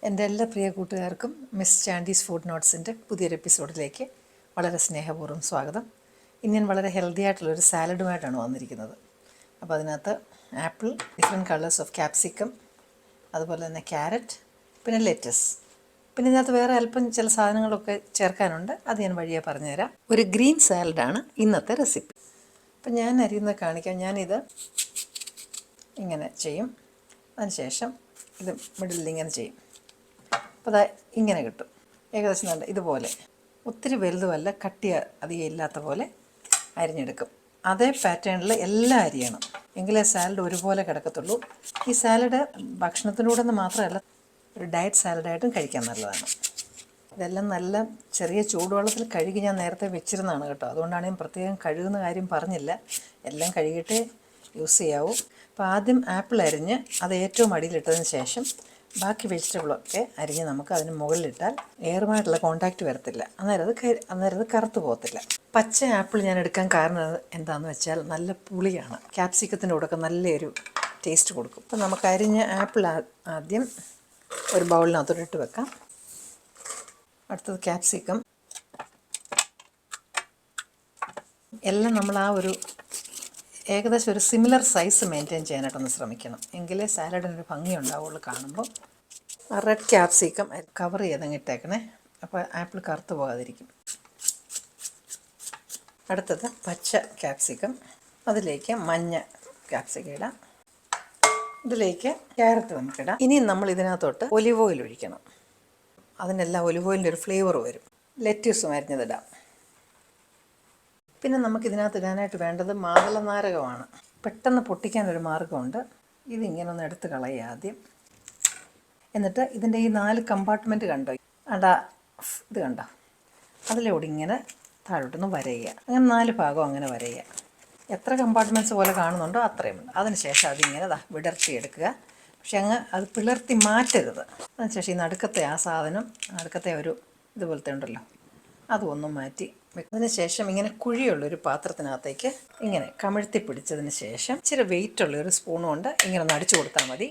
എൻ്റെ എല്ലാ പ്രിയ കൂട്ടുകാർക്കും മിസ് ചാൻഡീസ് ഫുഡ് നോട്ട്സിൻ്റെ പുതിയൊരു എപ്പിസോഡിലേക്ക് വളരെ സ്നേഹപൂർവ്വം സ്വാഗതം. ഇന്ന് ഞാൻ വളരെ ഹെൽത്തി ആയിട്ടുള്ളൊരു സാലഡുമായിട്ടാണ് വന്നിരിക്കുന്നത്. അപ്പോൾ അതിനകത്ത് apple, different colours of capsicum, അതുപോലെ തന്നെ ക്യാരറ്റ്, പിന്നെ ലെറ്റസ്, പിന്നെ ഇതിനകത്ത് വേറെ അല്പം ചില സാധനങ്ങളൊക്കെ ചേർക്കാനുണ്ട്. അത് ഞാൻ വഴിയെ പറഞ്ഞുതരാം. ഒരു ഗ്രീൻ സാലഡാണ് ഇന്നത്തെ റെസിപ്പി. അപ്പം ഞാൻ അരിയുന്നത് കാണിക്കാം. ഞാനിത് ഇങ്ങനെ ചെയ്യും. അതിനുശേഷം ഇത് മിഡിലിൽ ഇങ്ങനെ ചെയ്യും. അപ്പോൾ അത് ഇങ്ങനെ കിട്ടും. ഏകദേശം നല്ല ഇതുപോലെ, ഒത്തിരി വലുതുമല്ല, കട്ടി അധികം ഇല്ലാത്ത പോലെ അരിഞ്ഞെടുക്കും. അതേ പാറ്റേണിൽ എല്ലാം അരിയണം, എങ്കിലേ സാലഡ് ഒരുപോലെ കിടക്കത്തുള്ളൂ. ഈ സാലഡ് ഭക്ഷണത്തിലൂടെ നിന്ന് മാത്രമല്ല, ഒരു ഡയറ്റ് സാലഡായിട്ടും കഴിക്കാൻ നല്ലതാണ്. ഇതെല്ലാം നല്ല ചെറിയ ചൂടുവെള്ളത്തിൽ കഴുകി ഞാൻ നേരത്തെ വെച്ചിരുന്നതാണ് കേട്ടോ. അതുകൊണ്ടാണ് ഞാൻ പ്രത്യേകം കഴുകുന്ന കാര്യം പറഞ്ഞില്ല. എല്ലാം കഴുകിയിട്ട് യൂസ് ചെയ്യാവൂ. അപ്പോൾ ആദ്യം ആപ്പിൾ അരിഞ്ഞ് അത് ഏറ്റവും അടിയിലിട്ടതിന് ശേഷം ബാക്കി വെജിറ്റബിളൊക്കെ അരിഞ്ഞ് നമുക്ക് അതിന് മുകളിലിട്ടാൽ എയറുമായിട്ടുള്ള കോണ്ടാക്റ്റ് വരത്തില്ല. അന്നേരം അത് കറുത്ത് പോകത്തില്ല. പച്ച ആപ്പിൾ ഞാൻ എടുക്കാൻ കാരണം എന്താണെന്ന് വെച്ചാൽ നല്ല പുളിയാണ്. ക്യാപ്സിക്കത്തിൻ്റെ കൂടെയൊക്കെ നല്ലൊരു ടേസ്റ്റ് കൊടുക്കും. അപ്പോൾ നമുക്ക് അരിഞ്ഞ ആപ്പിൾ ആദ്യം ഒരു ബൗളിനകത്തോട്ട് വെക്കാം. അടുത്തത് ക്യാപ്സിക്കം. എല്ലാം നമ്മൾ ആ ഒരു ഏകദേശം ഒരു സിമിലർ സൈസ് മെയിൻറ്റെയിൻ ചെയ്യാനായിട്ടൊന്ന് ശ്രമിക്കണം, എങ്കിലേ സാലഡിനൊരു ഭംഗി ഉണ്ടാവുള്ളൂ കാണുമ്പോൾ. റെഡ് ക്യാപ്സിക്കം കവർ ചെയ്തങ്ങ് ഇട്ടേക്കണേ, അപ്പോൾ ആപ്പിൾ കറുത്ത് പോകാതിരിക്കും. അടുത്തത് പച്ച ക്യാപ്സിക്കം, അതിലേക്ക് മഞ്ഞ ക്യാപ്സിക്കം ഇടാം. ഇതിലേക്ക് ക്യാരറ്റ് നമുക്കിടാം. ഇനി നമ്മൾ ഇതിനകത്തോട്ട് ഒലിവ് ഓയിൽ ഒഴിക്കണം. അതിനെല്ലാം ഒലിവ് ഓയിലിൻ്റെ ഒരു ഫ്ലേവർ വരും. ലെറ്റ്യൂസും അരിഞ്ഞതിടാം. പിന്നെ നമുക്കിതിനകത്ത് ഇടാനായിട്ട് വേണ്ടത് മാതളനാരകമാണ്. പെട്ടെന്ന് പൊട്ടിക്കാനൊരു മാർഗ്ഗമുണ്ട്. ഇതിങ്ങനെ ഒന്ന് എടുത്ത് കളയുക ആദ്യം. എന്നിട്ട് ഇതിൻ്റെ ഈ 4 കമ്പാർട്ട്മെൻറ്റ് കണ്ടോ, ഇത് കണ്ടോ, അതിലൂടെ ഇങ്ങനെ താഴോട്ടൊന്ന് വരയുക. അങ്ങനെ 4 ഭാഗം അങ്ങനെ വരയുക. എത്ര കമ്പാർട്ട്മെൻറ്റ്സ് പോലെ കാണുന്നുണ്ടോ അത്രയും. അതിനുശേഷം അതിങ്ങനെ എടുക്കുക. പക്ഷെ അത് പിളർത്തി മാറ്റരുത്. അതിനുശേഷം ഈ നടുക്കത്തെ ആ സാധനം, നടുക്കത്തെ ഒരു ഇതുപോലത്തെ ഉണ്ടല്ലോ, അതും ഒന്നും മാറ്റി വെക്കും. അതിനുശേഷം ഇങ്ങനെ കുഴിയുള്ളൊരു പാത്രത്തിനകത്തേക്ക് ഇങ്ങനെ കമിഴ്ത്തി പിടിച്ചതിന് ശേഷം ഇച്ചിരി വെയിറ്റുള്ളൊരു സ്പൂൺ കൊണ്ട് ഇങ്ങനെ ഒന്ന് അടിച്ചു കൊടുത്താൽ മതി.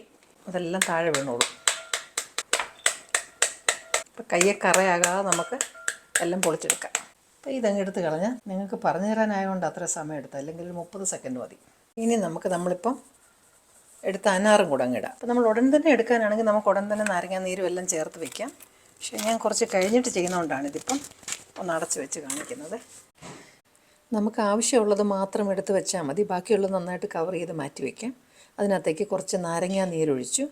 അതെല്ലാം താഴെ വീണോളും. അപ്പോൾ കയ്യെ കറയാകാതെ നമുക്ക് എല്ലാം പൊളിച്ചെടുക്കാം. അപ്പോൾ ഇതങ്ങ് എടുത്ത് കളഞ്ഞാൽ നിങ്ങൾക്ക് പറഞ്ഞു തരാനായതുകൊണ്ട് അത്ര സമയം എടുത്താൽ, അല്ലെങ്കിൽ ഒരു 30 സെക്കൻഡ് മതി. ഇനി നമ്മളിപ്പം എടുത്ത അനാറും കൂടെ അങ്ങിടാം. അപ്പോൾ നമ്മൾ ഉടൻ തന്നെ എടുക്കാനാണെങ്കിൽ നമുക്ക് ഉടൻ തന്നെ നാരങ്ങാ നീരും എല്ലാം ചേർത്ത് വയ്ക്കാം. പക്ഷേ ഞാൻ കുറച്ച് കഴിഞ്ഞിട്ട് ചെയ്യുന്നതുകൊണ്ടാണ് ഇതിപ്പം ഒന്ന് അടച്ച് വെച്ച് കാണിക്കുന്നത്. നമുക്ക് ആവശ്യമുള്ളത് മാത്രം എടുത്ത് വെച്ചാൽ മതി. ബാക്കിയുള്ളത് നന്നായിട്ട് കവർ ചെയ്ത് മാറ്റി വയ്ക്കാം. അതിനകത്തേക്ക് കുറച്ച് നാരങ്ങാ നീരൊഴിച്ചു.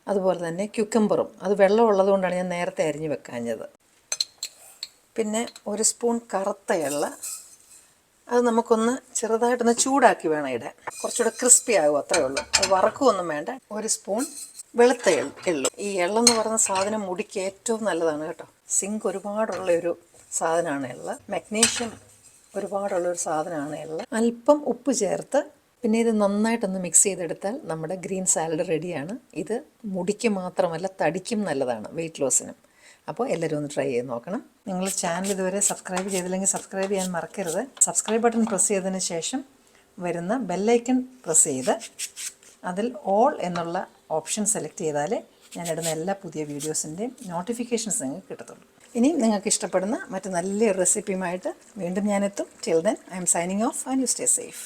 അതുപോലെ തന്നെ ക്യുക്കമ്പറും, അത് വെള്ളമുള്ളത് കൊണ്ടാണ് ഞാൻ നേരത്തെ അരിഞ്ഞ് വെക്കാഞ്ഞത്. പിന്നെ 1 സ്പൂൺ കറുത്ത എള്ള, അത് നമുക്കൊന്ന് ചെറുതായിട്ടൊന്ന് ചൂടാക്കി വേണം ഇടാൻ. കുറച്ചുകൂടെ ക്രിസ്പി ആകും, അത്രയേ ഉള്ളൂ. അത് വറക്കുമൊന്നും വേണ്ട. 1 സ്പൂൺ വെളുത്ത എള്ളു. ഈ എള്ളെന്ന് പറയുന്ന സാധനം മുടിക്ക് ഏറ്റവും നല്ലതാണ് കേട്ടോ. സിങ്ക് ഒരുപാടുള്ളൊരു സാധനമാണ് എള്ള. മഗ്നീഷ്യം ഒരുപാടുള്ളൊരു സാധനമാണ് എള്ള. അല്പം ഉപ്പ് ചേർത്ത് പിന്നെ ഇത് നന്നായിട്ടൊന്ന് മിക്സ് ചെയ്തെടുത്താൽ നമ്മുടെ ഗ്രീൻ സാലഡ് റെഡിയാണ്. ഇത് മുടിക്ക് മാത്രമല്ല തടിക്കും നല്ലതാണ്, വെയിറ്റ് ലോസിനും. അപ്പോൾ എല്ലാവരും ഒന്ന് ട്രൈ ചെയ്ത് നോക്കണം. നിങ്ങൾ ചാനൽ ഇതുവരെ സബ്സ്ക്രൈബ് ചെയ്തില്ലെങ്കിൽ സബ്സ്ക്രൈബ് ചെയ്യാൻ മറക്കരുത്. സബ്സ്ക്രൈബ് ബട്ടൺ പ്രസ് ചെയ്തതിന് ശേഷം വരുന്ന ബെല്ലൈക്കൺ പ്രസ് ചെയ്ത് അതിൽ ഓൾ എന്നുള്ള ഓപ്ഷൻ സെലക്ട് ചെയ്താൽ ഞാനിടുന്ന എല്ലാ പുതിയ വീഡിയോസിൻ്റെയും നോട്ടിഫിക്കേഷൻസ് നിങ്ങൾക്ക് കിട്ടത്തുള്ളൂ. ഇനി നിങ്ങൾക്ക് ഇഷ്ടപ്പെടുന്ന മറ്റു നല്ലൊരു റെസിപ്പിയുമായിട്ട് വീണ്ടും ഞാനെത്തും. Till then I'm signing off and you stay safe.